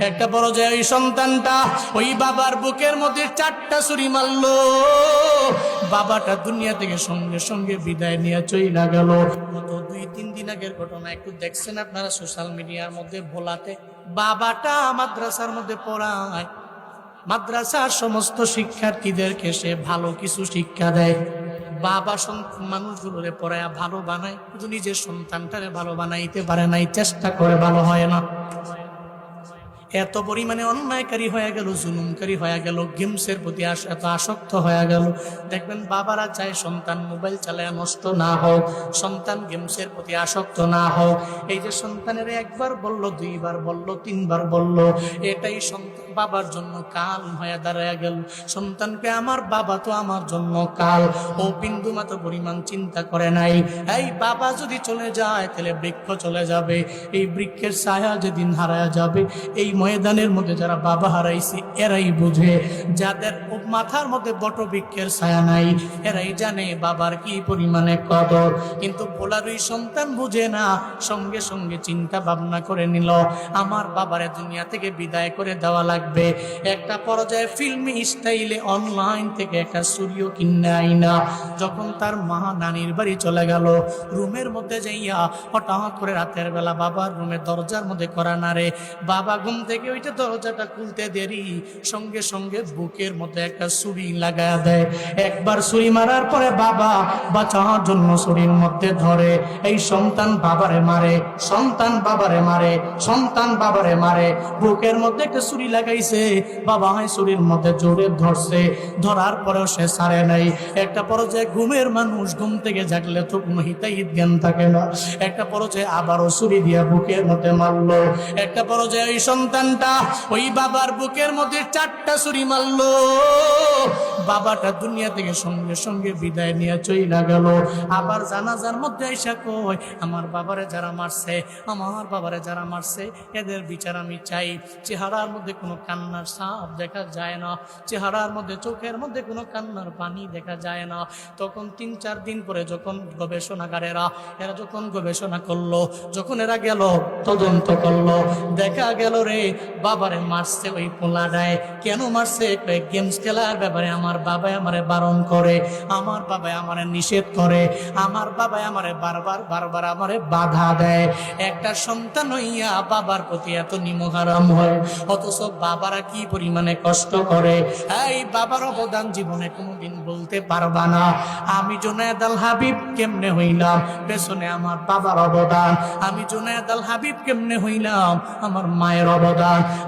একটা পর্যায়ে ওই সন্তানটা ওই বাবার বুকের মধ্যে 4টা ছুরি মারলো। বাবাটা দুনিয়া থেকে সঙ্গে সঙ্গে বিদায় নিয়ে চইলা গেল। গত 2-3 দিন আগের ঘটনা একটু দেখছেন আপনারা সোশ্যাল মিডিয়ার মধ্যে। ভোলাতে বাবাটা মাদ্রাসার মধ্যে পড়ায়, মাদ্রাসার সমস্ত শিক্ষার্থীদেরকে সে ভালো কিছু শিক্ষা দেয়। বাবা মানুষগুলোরে পড়ায় ভালো বানায়, কিন্তু নিজের সন্তানটারে ভালো বানাইতে পারে নাই, চেষ্টা করে ভালো হয় না। এত পরিমাণে অন্যায়কারী হয়ে গেল, জুলুমকারী হয়ে গেল, গেমসের প্রতি এত আসক্ত হয়ে গেল। দেখবেন বাবারা চায় সন্তান মোবাইল চালায় নষ্ট না হোক, সন্তান গেমসের প্রতি আসক্ত না হোক। এই যে সন্তানের একবার বলল, 2বার বলল, 3বার বলল, এটাই সন্তান বাবার জন্য কাল হয়ে দাঁড়ায় গেল। সন্তানকে আমার বাবা তো আমার জন্য কাল, ও বিন্দু মাত্র পরিমাণ চিন্তা করে নাই। এই বাবা যদি চলে যায় তাহলে বৃক্ষ চলে যাবে, এই বৃক্ষের ছায়া যেদিন হারায় যাবে। এই ময়দানের মধ্যে যারা বাবা হারাইছে এরাই বুঝে, যাদের মাথার মধ্যে বটবৃক্ষের ছায়া নাই এরাই জানে বাবার কি পরিমাণে কদর। কিন্তু ভোলার ওই সন্তান বুঝে না, সঙ্গে সঙ্গে চিন্তা ভাবনা করে নিল আমার বাবারে দুনিয়া থেকে বিদায় করে দেওয়া লাগবে। একটা পর্যায়ে ফিল্মি স্টাইলে অনলাইন থেকে একটা ছুরিও কিনে আইনা যখন তার মা নানির বাড়ি চলে গেল, রুমের মধ্যে যাইয়া হঠাৎ করে রাতের বেলা বাবার রুমের দরজার মধ্যে করা নাড়ে। বাবা ঘুম থেকে ওইটা দরজাটা খুলতে দেরি, সঙ্গে সঙ্গে বুকের মধ্যে একটা ছুরি লাগায়া দেয়। একবার ছুরি মারার পরে বাবা বাঁচার জন্য ছুরির মধ্যে ধরে। এই সন্তান বাবারে মারে, সন্তান বাবারে মারে, সন্তান বাবারে মারে। বুকের মধ্যে একটা ছুরি লাগাইছে, বাবা হয় ছুরির মধ্যে জোরে ধরছে, ধরার পরেও সে ছাড়ে নাই। একটা পর্যায়ে ঘুমের মানুষ, ঘুম থেকে জাগলে তো কোনো হিতাহিত জ্ঞান থাকে না। একটা পর্যায়ে আবারও ছুরি দিয়া বুকের মধ্যে মারলো। একটা পর্যায়ে ওই সন্তানটা ওই বাবার বুকের মধ্যে 4টা ছুরি মারলো। বাবাটা দুনিয়া থেকে সঙ্গে সঙ্গে বিদায় নিয়ে চইলা গেল। আবার জানাজার মধ্যে এসে কই, আমার বাবারে যারা মারছে, আমার বাবারে যারা মারছে এদের বিচার আমি চাই। চেহারার মধ্যে কোনো কান্নার ছাপ দেখা যায় না, চেহারার মধ্যে চোখের মধ্যে কোনো কান্নার পানি দেখা যায় না। তখন 3-4 দিন পরে যখন গবেষণাগারেরা এরা যখন গবেষণা করলো, যখন এরা গেল তদন্ত করলো, দেখা গেল রে বাবারে মারছে ওই পোলাডায়। কেন মারছে? গেমস খেলার ব্যাপারে আমার বাবা আমারে বারণ করে, আমার বাবা আমারে নিষেধ করে, আমার বাবা আমারে বারবার আমারে বাধা দেয়। একটা সন্তান হইয়া বাবার প্রতি এত নিমহারাম হয়, অথচ বাবারা কি পরিমাণে কষ্ট করে। এই বাবার অবদান জীবনে কোনোদিন বলতে পারবা না। আমি জুনায়েদ আল হাবিব কেমনে হইলাম, পেছনে আমার বাবার অবদান। আমি জুনায়েদ আল হাবিব কেমনে হইলাম, আমার মায়ের অবদান।